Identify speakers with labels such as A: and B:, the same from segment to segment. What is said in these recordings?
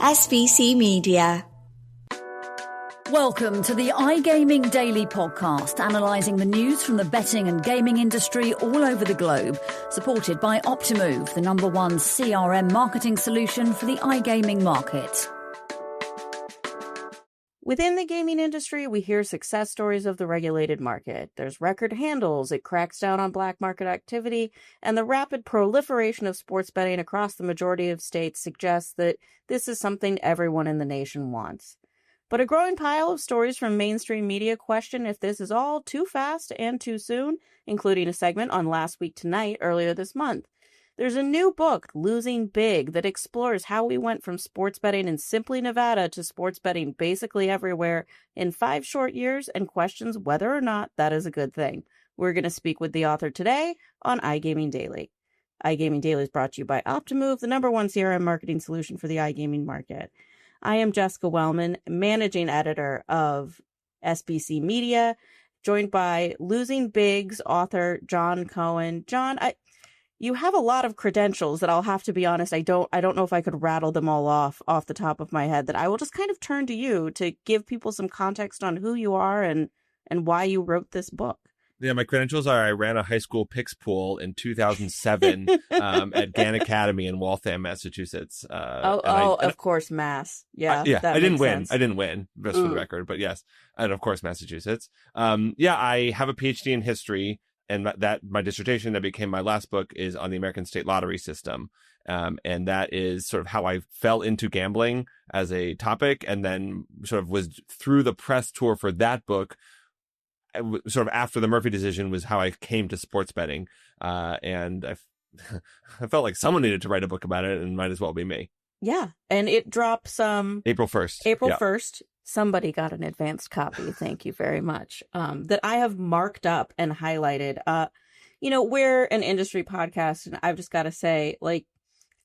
A: SBC Media.
B: Welcome to the iGaming Daily Podcast, analysing the news from the betting and gaming industry all over the globe, supported by Optimove, the #1 CRM marketing solution for the iGaming market.
C: Within the gaming industry, we hear success stories of the regulated market. There's record handles, it cracks down on black market activity, and the rapid proliferation of sports betting across the majority of states suggests that this is something everyone in the nation wants. But a growing pile of stories from mainstream media question if this is all too fast and too soon, including a segment on Last Week Tonight earlier this month. There's a new book, Losing Big, that explores how we went from sports betting in simply Nevada to sports betting basically everywhere in 5 short years and questions whether or not that is a good thing. We're going to speak with the author today on iGaming Daily. iGaming Daily is brought to you by Optimove, the #1 CRM marketing solution for the iGaming market. I am Jessica Welman, managing editor of SBC Media, joined by Losing Big's author, John Cohen. John, you have a lot of credentials that I'll have to be honest, I don't know if I could rattle them all off the top of my head, that I will just kind of turn to you to give people some context on who you are and why you wrote this book.
D: Yeah, my credentials are I ran a high school picks pool in 2007 at Gann Academy in Waltham, Massachusetts.
C: Of course, Mass. Yeah,
D: I didn't win.
C: Sense.
D: I didn't win, just for the record, but yes. And of course, Massachusetts. I have a PhD in history, and that my dissertation that became my last book is on the American state lottery system. And that is sort of how I fell into gambling as a topic, and then sort of was through the press tour for that book. Sort of after the Murphy decision was how I came to sports betting. And I felt like someone needed to write a book about it, and might as well be me.
C: Yeah. And it drops
D: April 1st.
C: April 1st. Somebody got an advanced copy. Thank you very much. That I have marked up and highlighted. We're an industry podcast, and I've just got to say, like,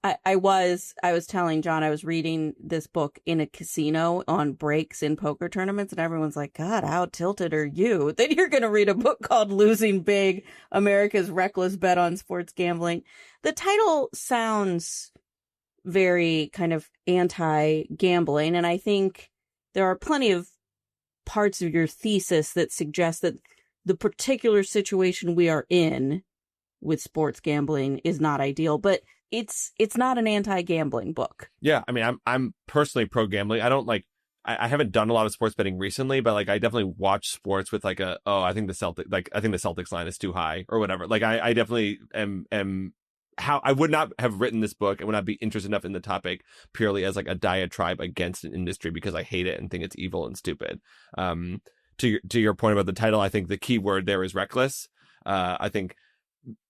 C: I was telling John I was reading this book in a casino on breaks in poker tournaments, and everyone's like, God, how tilted are you that you're going to read a book called Losing Big, America's Reckless Bet on Sports Gambling? The title sounds very kind of anti-gambling, and I think there are plenty of parts of your thesis that suggest that the particular situation we are in with sports gambling is not ideal, but it's not an anti-gambling book.
D: Yeah, I mean, I'm personally pro-gambling. I don't I haven't done a lot of sports betting recently, but I definitely watch sports with I think the Celtics line is too high or whatever. I definitely am how I would not have written this book and would not be interested enough in the topic purely as a diatribe against an industry because I hate it and think it's evil and stupid. To your point about the title, I think the key word there is reckless. I think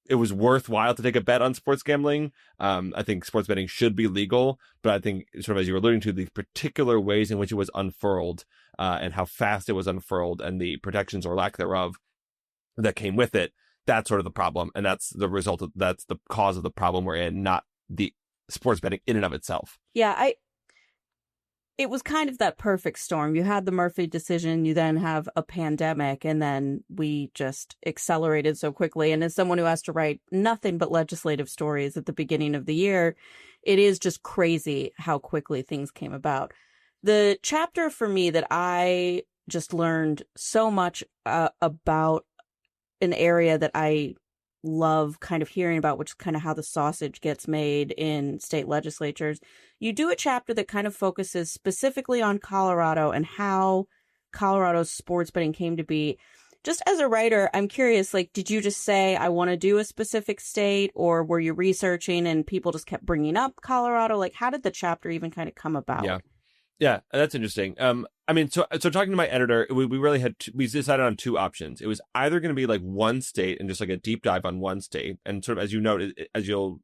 D: it was worthwhile to take a bet on sports gambling. I think sports betting should be legal, but I think sort of as you were alluding to, the particular ways in which it was unfurled and how fast it was unfurled and the protections or lack thereof that came with it, that's sort of the problem. And that's the cause of the problem we're in, not the sports betting in and of itself.
C: Yeah, it was kind of that perfect storm. You had the Murphy decision, you then have a pandemic, and then we just accelerated so quickly. And as someone who has to write nothing but legislative stories at the beginning of the year, it is just crazy how quickly things came about. The chapter for me that I just learned so much about an area that I love kind of hearing about, which is kind of how the sausage gets made in state legislatures. You do a chapter that kind of focuses specifically on Colorado and how Colorado's sports betting came to be. Just as a writer, I'm curious, did you just say, I want to do a specific state, or were you researching and people just kept bringing up Colorado? How did the chapter even kind of come about?
D: Yeah, that's interesting. So talking to my editor, we really had we decided on 2 options. It was either going to be one state and just a deep dive on one state, and sort of as you know, as you'll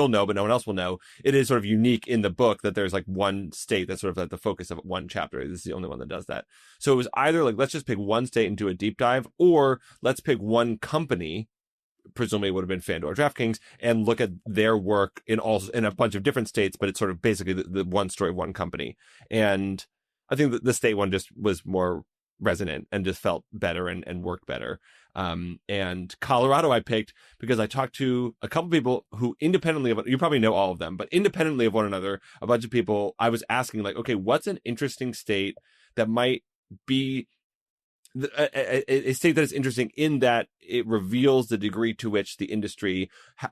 D: know, but no one else will know, it is sort of unique in the book that there's one state that's sort of the focus of one chapter. This is the only one that does that. So it was either let's just pick one state and do a deep dive, or let's pick one company. Presumably it would have been FanDuel or DraftKings, and look at their work in a bunch of different states, but it's sort of basically the one story, one company. And I think that the state one just was more resonant and just felt better and worked better. And Colorado I picked because I talked to a couple people who independently of, you probably know all of them, but independently of one another, a bunch of people, I was asking like, okay, what's an interesting state that might be a state that is interesting in that it reveals the degree to which the industry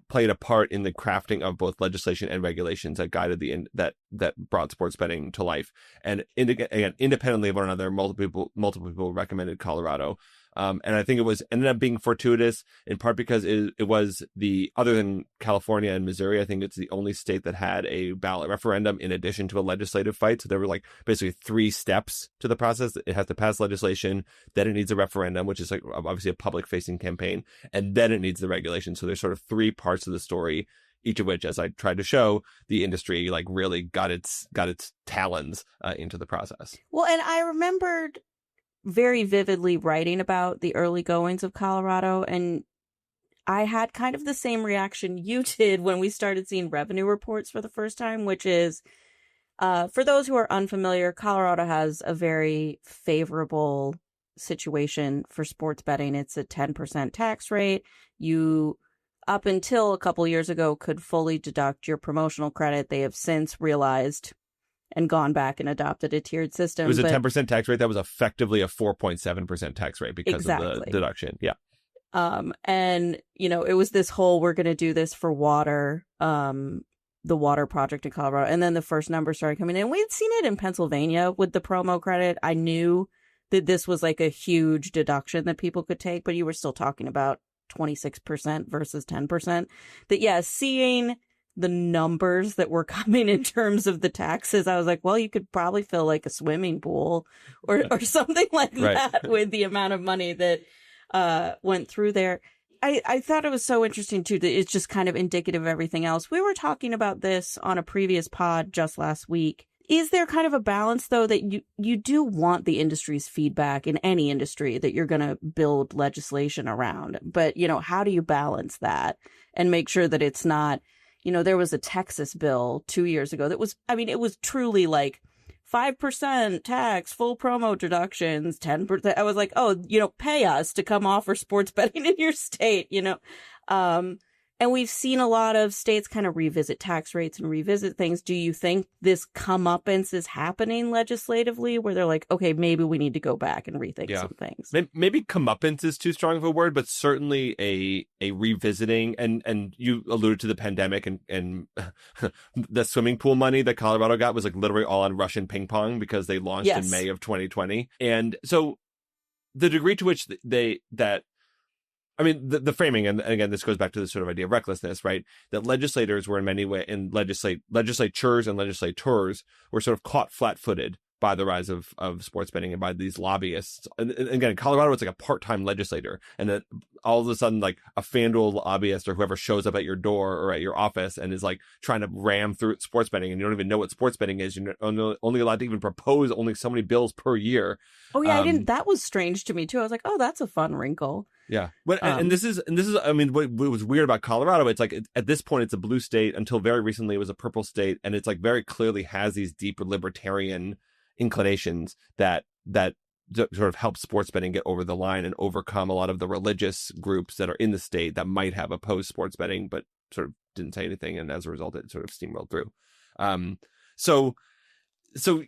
D: played a part in the crafting of both legislation and regulations that guided that brought sports betting to life. And again, independently of one another, multiple people recommended Colorado. And I think it ended up being fortuitous in part because it was other than California and Missouri, I think it's the only state that had a ballot referendum in addition to a legislative fight. So there were like basically 3 steps to the process. It has to pass legislation, then it needs a referendum, which is like obviously a public facing campaign, and then it needs the regulation. So there's sort of 3 parts of the story, each of which, as I tried to show, the industry like really got its talons into the process.
C: Well, and I remembered very vividly writing about the early goings of Colorado, and I had kind of the same reaction you did when we started seeing revenue reports for the first time, which is, for those who are unfamiliar, Colorado has a very favorable situation for sports betting. It's a 10% tax rate. You, up until a couple years ago, could fully deduct your promotional credit. They have since realized and gone back and adopted a tiered system.
D: It was a 10% tax rate that was effectively a 4.7% tax rate because of the deduction. Yeah.
C: And, it was this whole, we're going to do this for water, the water project in Colorado. And then the first numbers started coming in. We'd seen it in Pennsylvania with the promo credit. I knew that this was like a huge deduction that people could take, but you were still talking about 26% versus 10%. That, yeah, seeing the numbers that were coming in terms of the taxes, I was like, well, you could probably fill like a swimming pool or something like that with the amount of money that went through there. I thought it was so interesting too that it's just kind of indicative of everything else. We were talking about this on a previous pod just last week. Is there kind of a balance though that you do want the industry's feedback in any industry that you're going to build legislation around? But, how do you balance that and make sure that it's not, there was a Texas bill 2 years ago that was, it was truly like 5% tax, full promo deductions, 10%. I was like, oh, pay us to come offer sports betting in your state, And we've seen a lot of states kind of revisit tax rates and revisit things. Do you think this comeuppance is happening legislatively where they're like, okay, maybe we need to go back and rethink some things?
D: Maybe comeuppance is too strong of a word, but certainly a revisiting. And you alluded to the pandemic and the swimming pool money that Colorado got was like literally all on Russian ping pong because they launched in May of 2020. And so the degree to which the framing, and again, this goes back to the sort of idea of recklessness, right? That legislators were in many ways, and legislatures and legislators were sort of caught flat-footed by the rise of sports betting and by these lobbyists. And again, Colorado was like a part-time legislator, and then all of a sudden, like a FanDuel lobbyist or whoever shows up at your door or at your office and is like trying to ram through sports betting, and you don't even know what sports betting is. You're only allowed to even propose only so many bills per year.
C: Oh yeah, I didn't. That was strange to me too. I was like, oh, that's a fun wrinkle.
D: Yeah, but and this is what was weird about Colorado. It's like at this point it's a blue state. Until very recently it was a purple state, and it's like very clearly has these deep libertarian inclinations that sort of help sports betting get over the line and overcome a lot of the religious groups that are in the state that might have opposed sports betting, but sort of didn't say anything, and as a result it sort of steamrolled through. So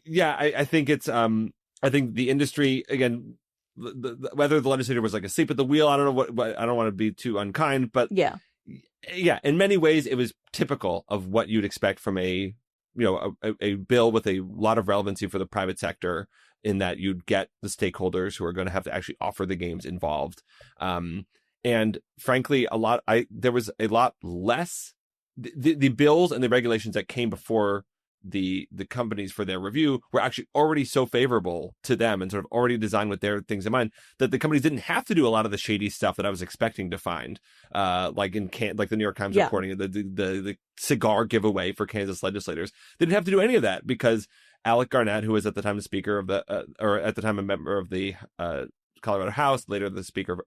D: yeah, I think it's I think the industry, again, whether the legislator was like asleep at the wheel, I don't know what I don't want to be too unkind, but yeah, in many ways it was typical of what you'd expect from a bill with a lot of relevancy for the private sector, in that you'd get the stakeholders who are going to have to actually offer the games involved. And frankly, there was a lot less the bills and the regulations that came before the companies for their review were actually already so favorable to them and sort of already designed with their things in mind that the companies didn't have to do a lot of the shady stuff that I was expecting to find, like the New York Times reporting the cigar giveaway for Kansas legislators. They didn't have to do any of that because Alec Garnett, who was at the time the speaker of a member of the Colorado House, later the speaker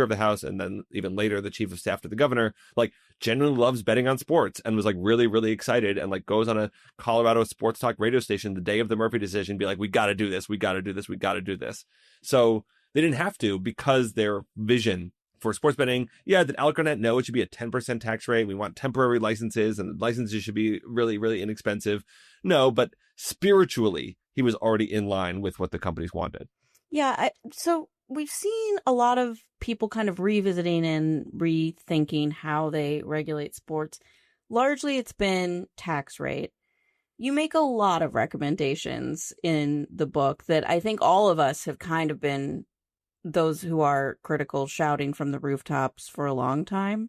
D: of the House, and then even later the chief of staff to the governor, like genuinely loves betting on sports and was like really, really excited, and like goes on a Colorado sports talk radio station the day of the Murphy decision, be like, we got to do this. We got to do this. We got to do this. So They didn't have to because their vision for sports betting, did Alconet know it should be a 10% tax rate? We want temporary licenses and licenses should be really, really inexpensive. No, but spiritually, he was already in line with what the companies wanted.
C: Yeah, so we've seen a lot of people kind of revisiting and rethinking how they regulate sports. Largely, it's been tax rate. You make a lot of recommendations in the book that I think all of us have kind of been those who are critical shouting from the rooftops for a long time.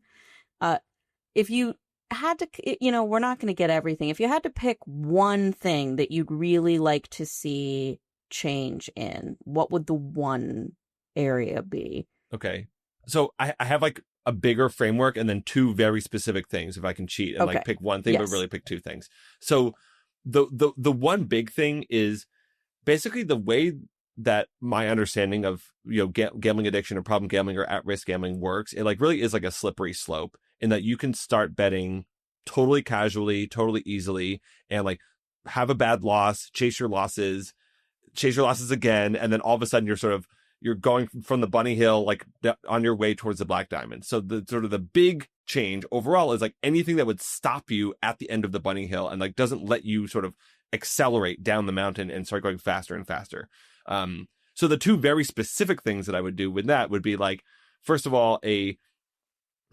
C: If you had to, we're not going to get everything. If you had to pick one thing that you'd really like to see change in, what would the one area be?
D: Okay. So I have like a bigger framework and then two very specific things if I can cheat and like pick one thing, but really pick two things. So the one big thing is basically the way that my understanding of, gambling addiction or problem gambling or at-risk gambling works. It like really is like a slippery slope in that you can start betting totally casually, totally easily, and like have a bad loss, chase your losses again. And then all of a sudden you're going from the bunny hill, like on your way towards the black diamond. So the sort of the big change overall is like anything that would stop you at the end of the bunny hill and like doesn't let you sort of accelerate down the mountain and start going faster and faster. So the two very specific things that I would do with that would be like, first of all, I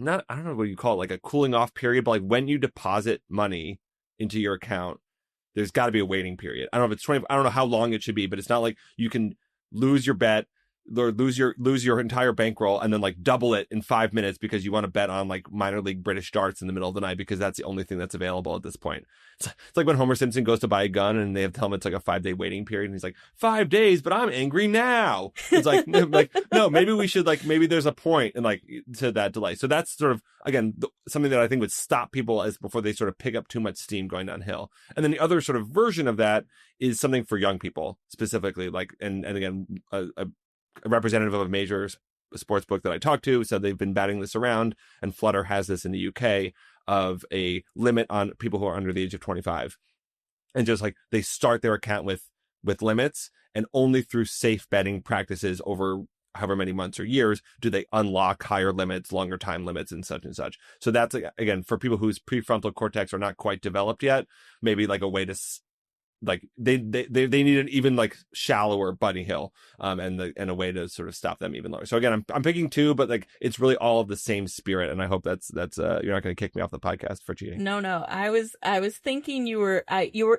D: don't know what you call it, like a cooling off period, but like when you deposit money into your account, there's got to be a waiting period. I don't know if it's 20, I don't know how long it should be, but it's not like you can lose your bet or lose your entire bankroll and then like double it in 5 minutes because you want to bet on like minor league British darts in the middle of the night because that's the only thing that's available at this point. It's like when Homer Simpson goes to buy a gun and they have to tell him it's like a 5-day waiting period and he's like, 5 days, but I'm angry now. It's like, no, maybe there's a point and like to that delay. So that's sort of, again, something that I think would stop people as before they sort of pick up too much steam going downhill. And then the other sort of version of that is something for young people specifically, like, and again, a representative of a major sports book that I talked to said they've been batting this around, and Flutter has this in the UK of a limit on people who are under the age of 25. And just like they start their account with limits, and only through safe betting practices over however many months or years do they unlock higher limits, longer time limits, and such and such. So that's, again, for people whose prefrontal cortex are not quite developed yet, maybe like a way to like they need an even like shallower bunny hill, and a way to sort of stop them even lower. So again, I'm picking two, but like it's really all of the same spirit, and I hope that's you're not going to kick me off the podcast for cheating.
C: No, I was thinking you were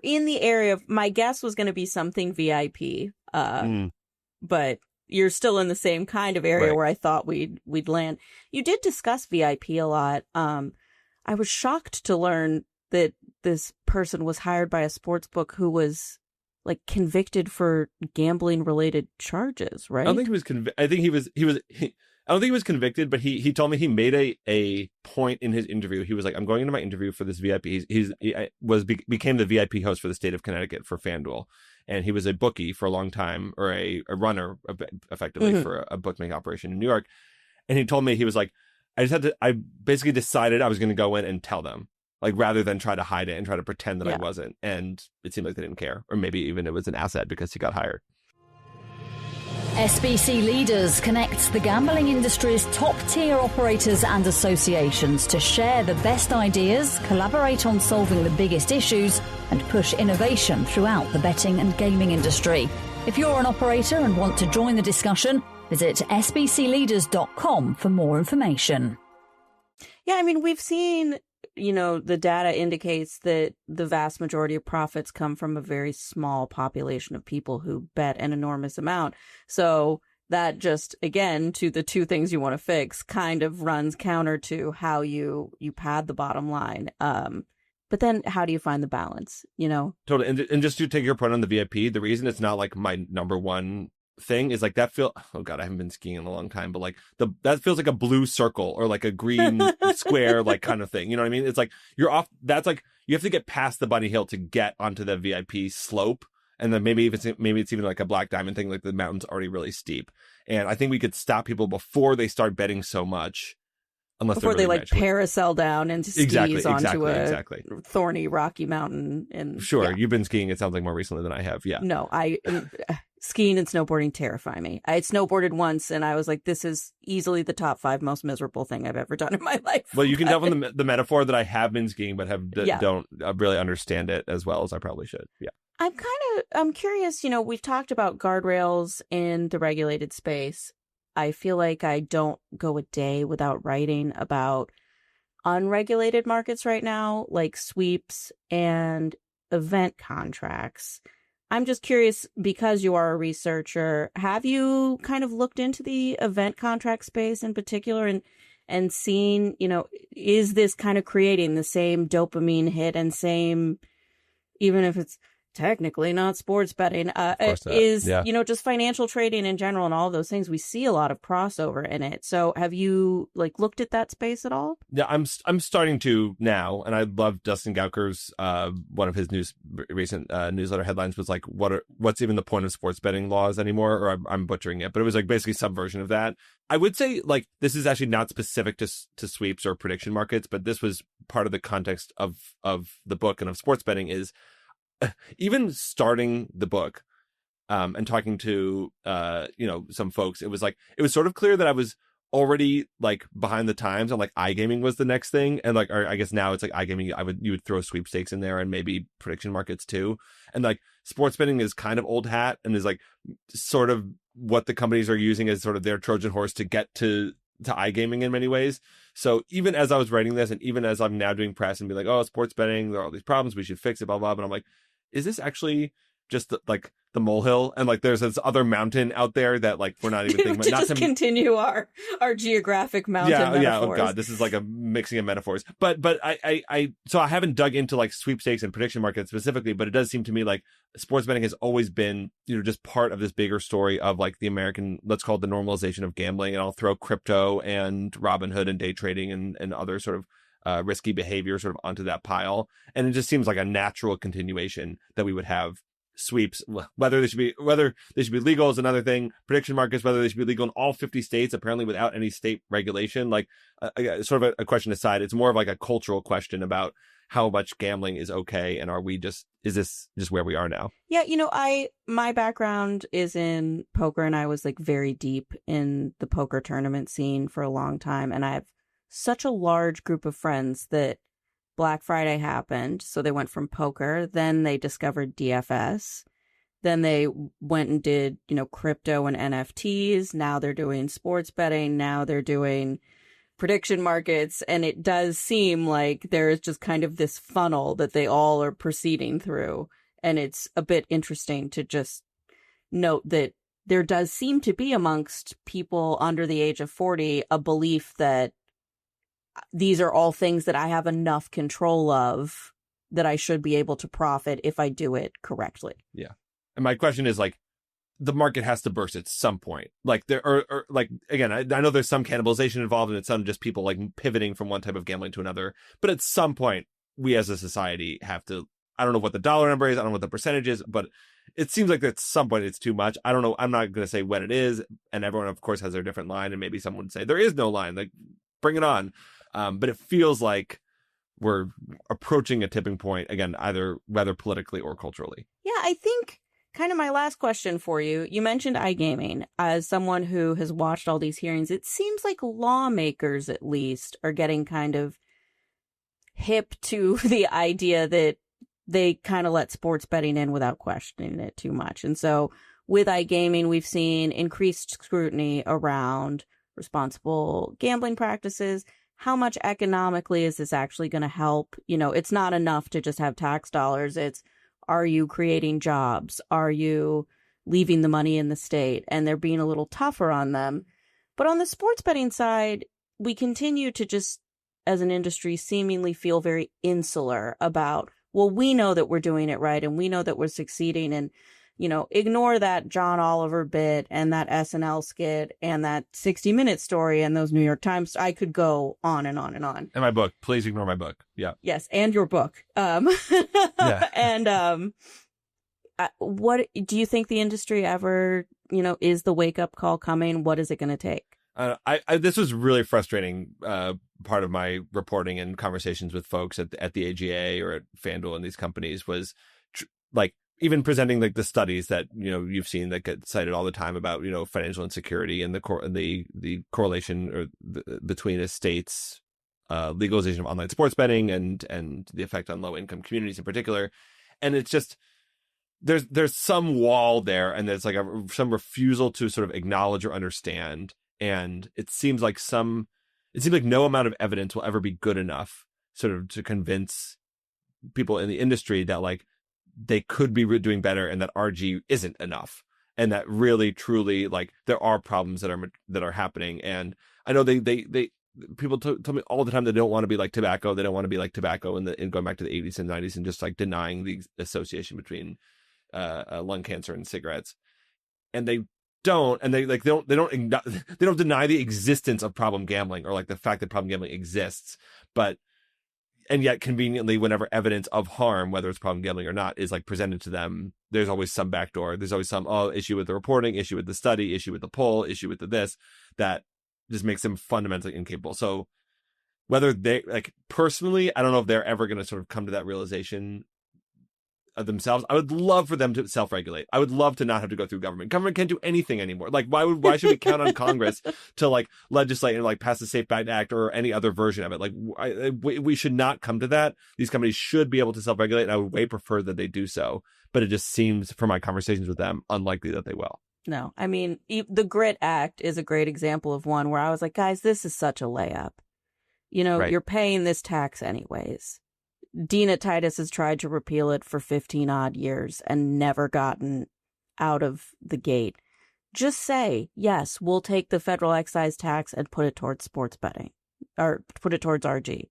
C: in the area of, my guess was going to be something VIP, but you're still in the same kind of area where I thought we'd land. You did discuss VIP a lot. I was shocked to learn that this person was hired by a sports book who was like convicted for gambling related charges, right?
D: I don't think he was I think he was I don't think he was convicted, but he told me he made a point in his interview. He was like, I'm going into my interview for this VIP. He became the VIP host for the state of Connecticut for FanDuel. And he was a bookie for a long time, or a runner effectively for a bookmaking operation in New York. And he told me, he was like, I basically decided I was going to go in and tell them, like, rather than try to hide it and try to pretend that I wasn't. And it seemed like they didn't care. Or maybe even it was an asset because he got hired.
B: SBC Leaders connects the gambling industry's top-tier operators and associations to share the best ideas, collaborate on solving the biggest issues, and push innovation throughout the betting and gaming industry. If you're an operator and want to join the discussion, visit sbcleaders.com for more information.
C: Yeah, I mean, we've seen, the data indicates that the vast majority of profits come from a very small population of people who bet an enormous amount. So that just, again, to the two things you want to fix, kind of runs counter to how you pad the bottom line. But then how do you find the balance,
D: Totally. And just to take your point on the VIP, the reason it's not like my number one thing is like that oh god, I haven't been skiing in a long time, but like that feels like a blue circle or like a green square, like kind of thing. You know what I mean? It's like you're off. That's like you have to get past the bunny hill to get onto the VIP slope. And then maybe it's even like a black diamond thing, like the mountain's already really steep. And I think we could stop people before they start betting so much.
C: Before they like parasail down and skis onto a thorny rocky mountain. And
D: sure, you've been skiing. It sounds like more recently than I have. Yeah.
C: No, skiing and snowboarding terrify me. I had snowboarded once and I was like, this is easily the top 5 most miserable thing I've ever done in my life.
D: Well, you can tell from the metaphor that I have been skiing, but
C: Yeah.
D: don't really understand it as well as I probably should. Yeah.
C: I'm curious, we've talked about guardrails in the regulated space. I feel like I don't go a day without writing about unregulated markets right now, like sweeps and event contracts. I'm just curious, because you are a researcher, have you kind of looked into the event contract space in particular and seen, is this kind of creating the same dopamine hit and same, even if it's technically not sports betting, is, just financial trading in general and all those things. We see a lot of crossover in it. So have you looked at that space at all?
D: Yeah, I'm starting to now, and I love Dustin Gauker's one of his recent newsletter headlines was like, what's even the point of sports betting laws anymore? Or I'm butchering it, but it was like basically some version of that. I would say this is actually not specific to sweeps or prediction markets, but this was part of the context of the book and of sports betting is even starting the book and talking to some folks, it was sort of clear that I was already behind the times and iGaming was the next thing, and or I guess now it's iGaming you would throw sweepstakes in there and maybe prediction markets too, and sports betting is kind of old hat and is sort of what the companies are using as sort of their Trojan horse to get to iGaming in many ways. So even as I was writing this and even as I'm now doing press and be oh, sports betting, there are all these problems, we should fix it, blah blah, but I'm is this actually just the molehill, and there's this other mountain out there that we're not even thinking about? Not
C: to continue our geographic mountain metaphors.
D: Yeah, oh god, this is a mixing of metaphors. But I so I haven't dug into sweepstakes and prediction markets specifically, but it does seem to me sports betting has always been just part of this bigger story of the American, let's call it the normalization of gambling, and I'll throw crypto and Robinhood and day trading and other sort of risky behavior sort of onto that pile. And it just seems like a natural continuation that we would have sweeps, whether they should be legal is another thing. Prediction markets, whether they should be legal in all 50 states, apparently without any state regulation. Sort of a question aside, it's more of a cultural question about how much gambling is okay, and is this just where we are now?
C: Yeah, my background is in poker, and I was very deep in the poker tournament scene for a long time, and I have such a large group of friends that Black Friday happened. So they went from poker, then they discovered DFS, then they went and did, crypto and NFTs. Now they're doing sports betting. Now they're doing prediction markets. And it does seem like there is just kind of this funnel that they all are proceeding through. And it's a bit interesting to just note that there does seem to be amongst people under the age of 40 a belief that these are all things that I have enough control of that I should be able to profit if I do it correctly.
D: Yeah. And my question is the market has to burst at some point. There are again, I know there's some cannibalization involved and it's some just people pivoting from one type of gambling to another. But at some point, we as a society have to, I don't know what the dollar number is, I don't know what the percentage is, but it seems like at some point it's too much. I don't know. I'm not going to say when it is. And everyone, of course, has their different line. And maybe someone would say there is no line, bring it on. But it feels like we're approaching a tipping point, again, either whether politically or culturally.
C: Yeah, I think kind of my last question for you. You mentioned iGaming. As someone who has watched all these hearings, it seems like lawmakers, at least, are getting kind of hip to the idea that they kind of let sports betting in without questioning it too much. And so with iGaming, we've seen increased scrutiny around responsible gambling practices. How much economically is this actually going to help? It's not enough to just have tax dollars. It's, are you creating jobs? Are you leaving the money in the state? And they're being a little tougher on them. But on the sports betting side, we continue to just, as an industry, seemingly feel very insular about, well, we know that we're doing it right and we know that we're succeeding, and ignore that John Oliver bit and that SNL skit and that 60-minute story and those New York Times. I could go on and on and on.
D: And my book. Please ignore my book. Yeah.
C: Yes, and your book.
D: Yeah.
C: And what do you think the industry ever, is the wake-up call coming? What is it going to take?
D: This was really frustrating part of my reporting and conversations with folks at the AGA or at FanDuel and these companies was even presenting like the studies that, you've seen that get cited all the time about, financial insecurity and the correlation or between a state's legalization of online sports betting and the effect on low income communities in particular. And it's just, there's some wall there, and there's like some refusal to sort of acknowledge or understand. And it seems like no amount of evidence will ever be good enough sort of to convince people in the industry that like they could be doing better and that RG isn't enough, and that really truly like there are problems that are happening. And I know they people tell me all the time they don't want to be like tobacco. They don't want to be like tobacco in going back to the 80s and 90s and just like denying the association between lung cancer and cigarettes. And they don't deny the existence of problem gambling or like the fact that problem gambling exists, and yet conveniently, whenever evidence of harm, whether it's problem gambling or not, is like presented to them, there's always some backdoor. There's always some issue with the reporting, issue with the study, issue with the poll, issue with this that just makes them fundamentally incapable. So whether they like personally, I don't know if they're ever going to sort of come to that realization of themselves. I would love for them to self-regulate. I would love to not have to go through government. Government can't do anything anymore. Like, why should we count on Congress to like legislate and like pass the Safe Bet Act or any other version of it? Like, we should not come to that. These companies should be able to self-regulate, and I would way prefer that they do so. But it just seems, from my conversations with them, unlikely that they will.
C: No, I mean, the GRIT Act is a great example of one where I was like, guys, this is such a layup. Right. You're paying this tax anyways. Dina Titus has tried to repeal it for 15 odd years and never gotten out of the gate. Just say, yes, we'll take the federal excise tax and put it towards sports betting or put it towards RG.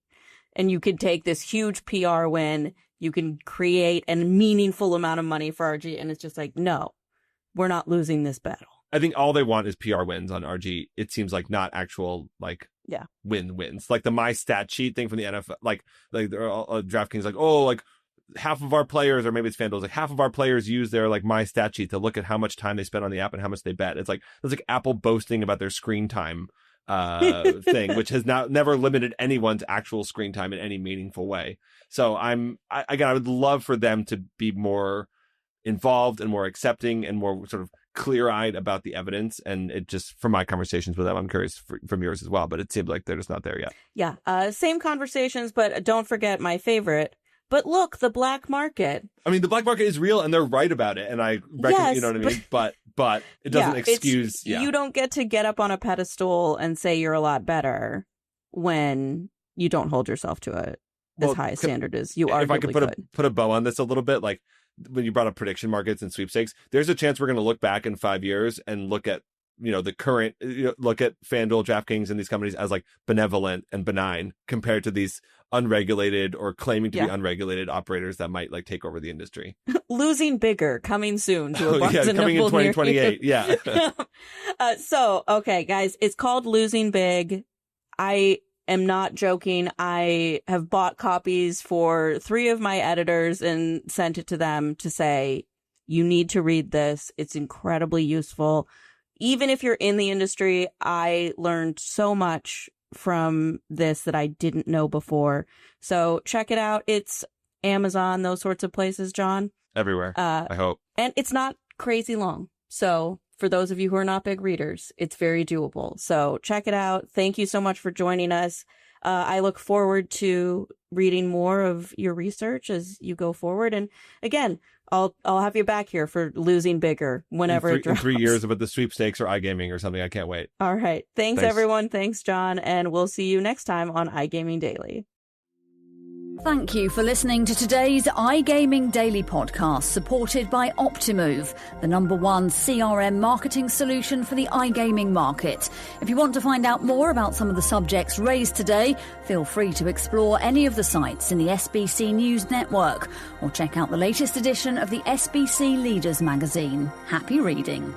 C: And you could take this huge PR win. You can create a meaningful amount of money for RG. And it's just like, no, we're not losing this battle.
D: I think all they want is PR wins on RG. It seems like not actual wins. Like the my stat sheet thing from the NFL, like DraftKings, like, oh, like half of our players, or maybe it's FanDuel's, like half of our players use their like my stat sheet to look at how much time they spend on the app and how much they bet. It's like Apple boasting about their screen time thing, which has never limited anyone's actual screen time in any meaningful way. So I would love for them to be more involved and more accepting and more sort of clear-eyed about the evidence. And it just, from my conversations with them, I'm curious from yours as well, but it seems like they're just not there yet.
C: Yeah, same conversations, but don't forget my favorite. But look, the black market. I
D: mean, the black market is real, and they're right about it, and I reckon,
C: yes,
D: you know what I mean? But it doesn't excuse.
C: You don't get to get up on a pedestal and say you're a lot better when you don't hold yourself to as high a standard as you are.
D: If I could put a bow on this a little bit, like when you brought up prediction markets and sweepstakes, there's a chance we're going to look back in 5 years and look at, the current, look at FanDuel, DraftKings, and these companies as like benevolent and benign compared to these unregulated or claiming to be unregulated operators that might like take over the industry.
C: Losing bigger, coming soon to a Barnes and
D: coming in
C: Noble
D: 2028. Yeah.
C: So, okay, guys, it's called Losing Big. I am not joking. I have bought copies for 3 of my editors and sent it to them to say, you need to read this. It's incredibly useful. Even if you're in the industry, I learned so much from this that I didn't know before. So check it out. It's Amazon, those sorts of places, John.
D: Everywhere, I hope.
C: And it's not crazy long. So for those of you who are not big readers, it's very doable. So check it out. Thank you so much for joining us. I look forward to reading more of your research as you go forward. And again, I'll have you back here for Losing Bigger whenever it drops.
D: In 3 years about the sweepstakes or iGaming or something. I can't wait.
C: All right. Thanks, everyone. Thanks, John. And we'll see you next time on iGaming Daily.
B: Thank you for listening to today's iGaming Daily podcast, supported by Optimove, the #1 CRM marketing solution for the iGaming market. If you want to find out more about some of the subjects raised today, feel free to explore any of the sites in the SBC News Network or check out the latest edition of the SBC Leaders magazine. Happy reading.